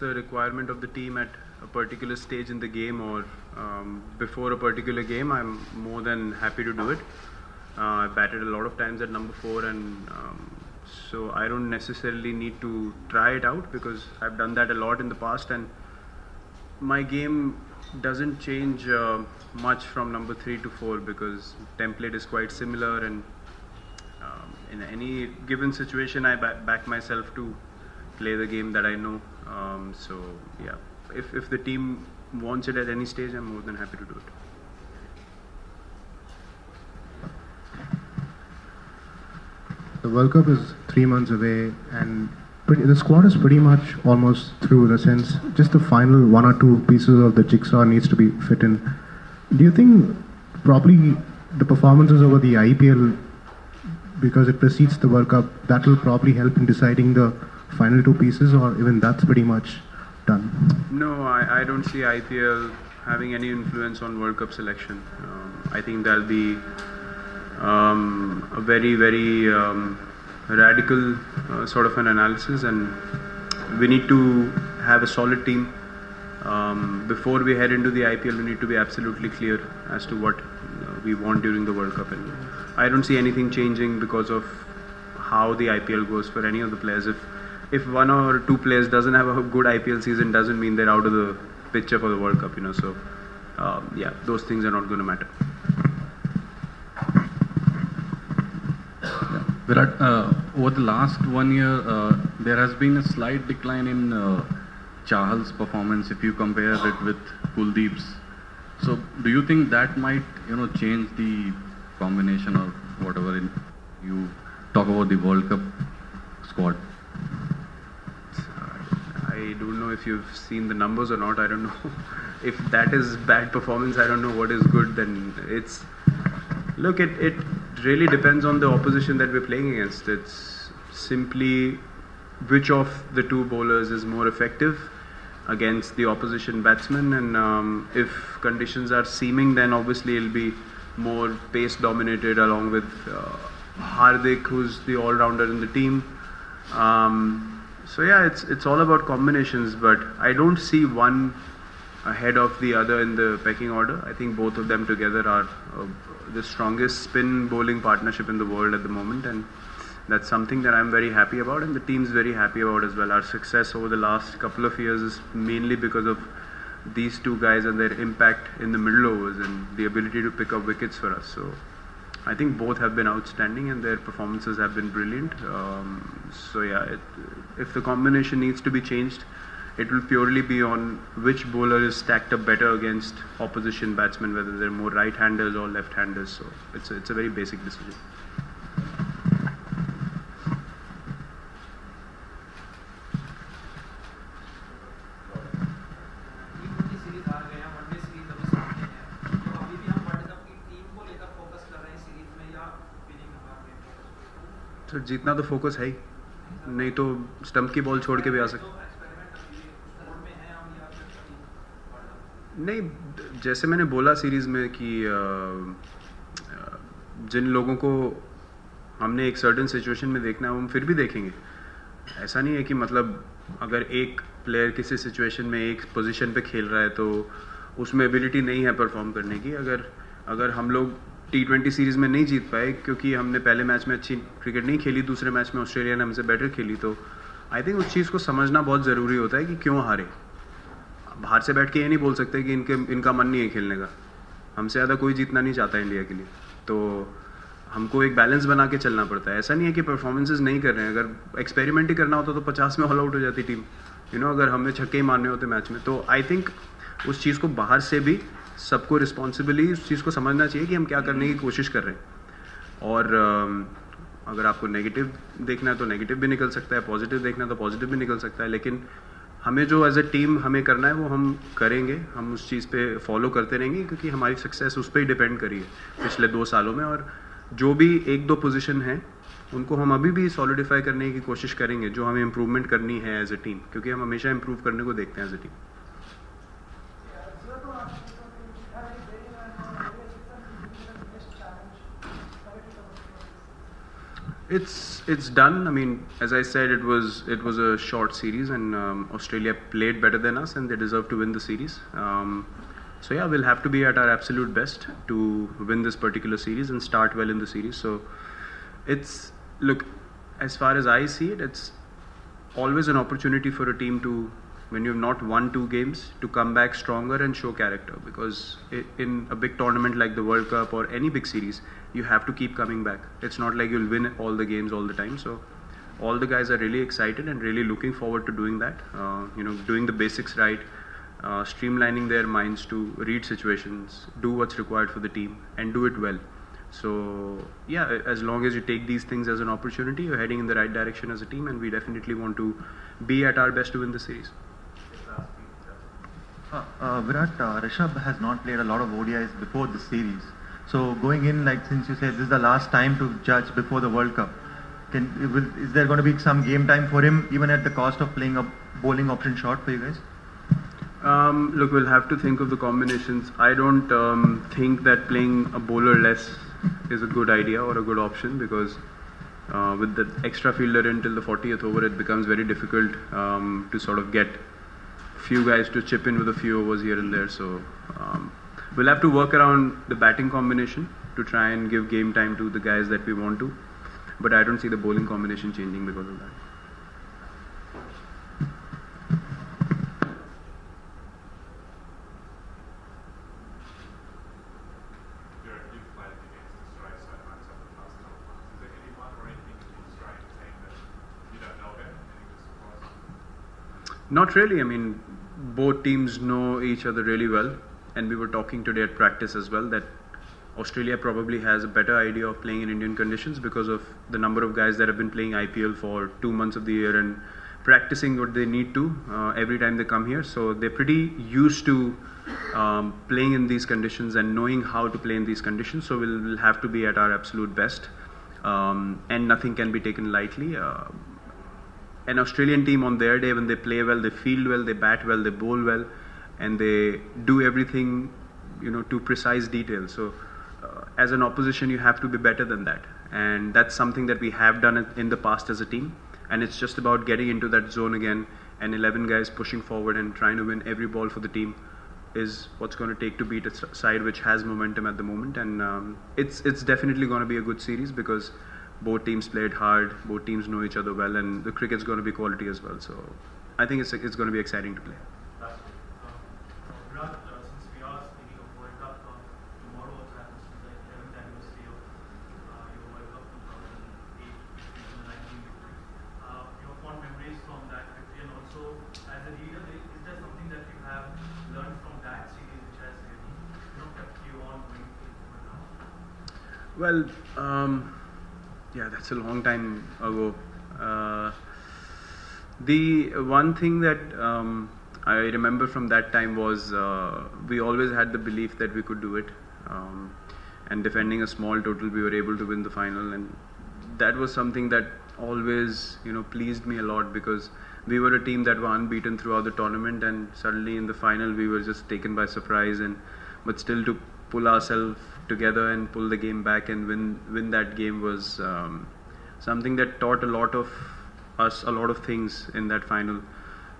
the requirement of the team at a particular stage in the game or before a particular game, I'm more than happy to do it. I batted a lot of times at number 4, and so I don't necessarily need to try it out because I've done that a lot in the past, and my game doesn't change much from number 3 to 4 because template is quite similar, and in any given situation I back myself to play the game that I know. So yeah, if the team wants it at any stage, I'm more than happy to do it. The World Cup is 3 months away, and the squad is pretty much almost through, in a sense. Just the final 1 or 2 pieces of the jigsaw needs to be fit in. Do you think probably the performances over the IPL, because it precedes the World Cup, that will probably help in deciding the final 2 pieces, or even that's pretty much done? No, I don't see IPL having any influence on World Cup selection. I think that'll be a very, very radical sort of an analysis, and we need to have a solid team. Before we head into the IPL, we need to be absolutely clear as to what we want during the World Cup, and I don't see anything changing because of how the IPL goes for any of the players. If 1 or 2 players doesn't have a good IPL season, doesn't mean they're out of the picture for the World Cup, you know. So yeah, those things are not going to matter. Virat, over the last 1 year, there has been a slight decline in Chahal's performance if you compare it with Kuldeep's. So, do you think that might, change the combination or whatever you talk about the World Cup squad? I don't know if you've seen the numbers or not. I don't know if that is bad performance. I don't know what is good. Then it's look. It really depends on the opposition that we're playing against. It's simply which of the 2 bowlers is more effective against the opposition batsman, and if conditions are seaming, then obviously it'll be more pace dominated along with Hardik, who's the all-rounder in the team. So yeah, it's all about combinations, but I don't see one ahead of the other in the pecking order. I think both of them together are the strongest spin bowling partnership in the world at the moment, and that's something that I'm very happy about, and the team's very happy about as well. Our success over the last couple of years is mainly because of these 2 guys and their impact in the middle overs and the ability to pick up wickets for us. So I think both have been outstanding and their performances have been brilliant. So yeah, if the combination needs to be changed, it will purely be on which bowler is stacked up better against opposition batsmen, whether they're more right-handers or left-handers. So it's a very basic decision. तो जीतना तो focus है ही, नहीं तो stump की ball छोड़ के भी आ सकते। नहीं, जैसे मैंने बोला सीरीज़ में कि जिन लोगों को हमने एक सर्टेन सिचुएशन में देखना है, वो हम फिर भी देखेंगे। ऐसा नहीं है कि मतलब अगर एक प्लेयर किसी सिचुएशन में एक पोजीशन पे खेल रहा है तो उसमें एबिलिटी नहीं है परफॉर्म करने की। अगर हम लोग T20 सीरीज़ में नहीं जीत पाए क्योंकि हमने पहले मैच में अच्छी क्रिकेट नहीं खेली, दूसरे मैच में ऑस्ट्रेलिया ने हमसे बेटर खेली, तो आई थिंक उस चीज़ को समझना बहुत ज़रूरी होता है कि क्यों हारे। बाहर से बैठ के ये नहीं बोल सकते कि इनका मन नहीं है खेलने का। हमसे ज़्यादा कोई जीतना नहीं चाहता इंडिया के लिए, तो हमको एक बैलेंस बना के चलना पड़ता है। ऐसा नहीं है कि परफॉर्मेंसेज नहीं कर रहे हैं। अगर एक्सपेरिमेंट ही करना होता तो 50 में ऑल आउट हो जाती टीम, अगर हमें छक्के ही मारने होते मैच में। तो आई थिंक उस चीज़ को बाहर से भी सबको रिस्पॉन्सिबली उस चीज़ को समझना चाहिए कि हम क्या करने की कोशिश कर रहे हैं। और अगर आपको नेगेटिव देखना है तो नेगेटिव भी निकल सकता है, पॉजिटिव देखना है तो पॉजिटिव भी निकल सकता है, लेकिन हमें जो एज ए टीम हमें करना है वो हम करेंगे। हम उस चीज़ पे फॉलो करते रहेंगे क्योंकि हमारी सक्सेस उस पर ही डिपेंड करी है पिछले 2 सालों में। और जो भी 1-2 पोजीशन हैं उनको हम अभी भी सॉलिडिफाई करने की कोशिश करेंगे, जो हमें इम्प्रूवमेंट करनी है एज ए टीम, क्योंकि हम हमेशा इम्प्रूव करने को देखते हैं as a team. It's done. I mean, as I said, it was a short series, and Australia played better than us, and they deserve to win the series. So yeah, we'll have to be at our absolute best to win this particular series and start well in the series. So it's look, as far as I see it, it's always an opportunity for a team to, when you've not won 2 games, to come back stronger and show character. Because in a big tournament like the World Cup or any big series, you have to keep coming back. It's not like you'll win all the games all the time. So all the guys are really excited and really looking forward to doing that. Doing the basics right, streamlining their minds to read situations, do what's required for the team, and do it well. So yeah, as long as you take these things as an opportunity, you're heading in the right direction as a team, and we definitely want to be at our best to win the series. Virat, Rishabh has not played a lot of ODIs before this series. So going in, like since you said this is the last time to judge before the World Cup, is there going to be some game time for him, even at the cost of playing a bowling option short for you guys? Look, we'll have to think of the combinations. I don't think that playing a bowler less is a good idea or a good option, because with the extra fielder until the 40th over, it becomes very difficult to sort of get few guys to chip in with a few overs here and there. So we'll have to work around the batting combination to try and give game time to the guys that we want to. But I don't see the bowling combination changing because of that. Not really. I mean, both teams know each other really well, and we were talking today at practice as well that Australia probably has a better idea of playing in Indian conditions because of the number of guys that have been playing IPL for 2 months of the year and practicing what they need to every time they come here. So they're pretty used to playing in these conditions and knowing how to play in these conditions. So we'll have to be at our absolute best, and nothing can be taken lightly. An Australian team on their day, when they play well, they field well, they bat well, they bowl well, and they do everything, to precise detail. So as an opposition, you have to be better than that, and that's something that we have done in the past as a team. And it's just about getting into that zone again, and 11 guys pushing forward and trying to win every ball for the team is what's going to take to beat a side which has momentum at the moment. And it's definitely going to be a good series because both teams played hard, both teams know each other well, and the cricket's going to be quality as well. So I think it's going to be exciting to play. Virat, since we are speaking of World Cup, tomorrow also happens to be the 11th anniversary of your World Cup 2008, 2019 victory. Your fond memories from that victory, and also as a leader, is there something that you have learned from that series which has really kept you on going forward now? Well, yeah, that's a long time ago. The one thing that I remember from that time was we always had the belief that we could do it. And defending a small total, we were able to win the final. And that was something that always, pleased me a lot, because we were a team that were unbeaten throughout the tournament, and suddenly in the final we were just taken by surprise. But still, to pull ourselves together and pull the game back and win that game was something that taught a lot of us a lot of things in that final,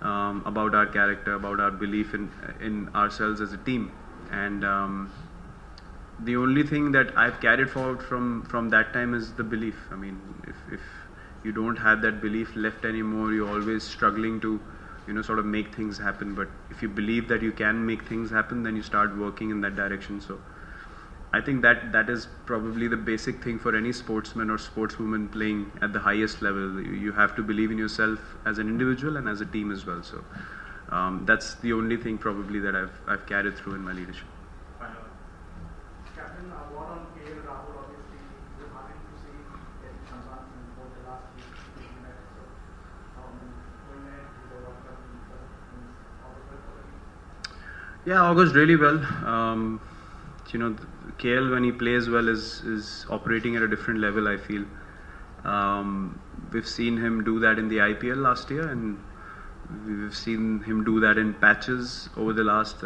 about our character, about our belief in ourselves as a team. And the only thing that I've carried forward from that time is the belief. I mean, if you don't have that belief left anymore, you're always struggling to sort of make things happen. But if you believe that you can make things happen, then you start working in that direction. So I think that is probably the basic thing for any sportsman or sportswoman playing at the highest level. You have to believe in yourself as an individual and as a team as well. So that's the only thing probably that I've carried through in my leadership. Captain, what on KL Rahul, obviously, we're happy to see getting some runs in both the last week. So, going ahead to the World Cup in August. Yeah, August really well. KL, when he plays well, is operating at a different level, I feel. We've seen him do that in the IPL last year, and we've seen him do that in patches over the last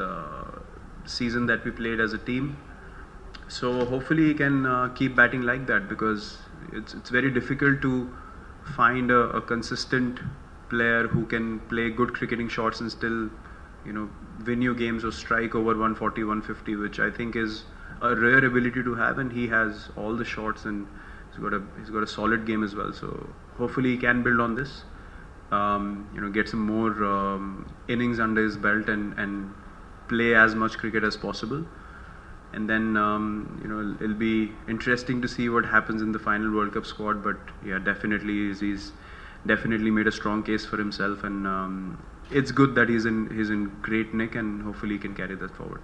season that we played as a team. So hopefully he can keep batting like that, because it's very difficult to find a consistent player who can play good cricketing shots and still, win you games or strike over 140, 150, which I think is a rare ability to have, and he has all the shots and he's got a solid game as well. So hopefully he can build on this. Get some more innings under his belt and play as much cricket as possible. And then, it'll be interesting to see what happens in the final World Cup squad. But yeah, definitely he's definitely made a strong case for himself, and it's good that he's in great nick, and hopefully he can carry that forward.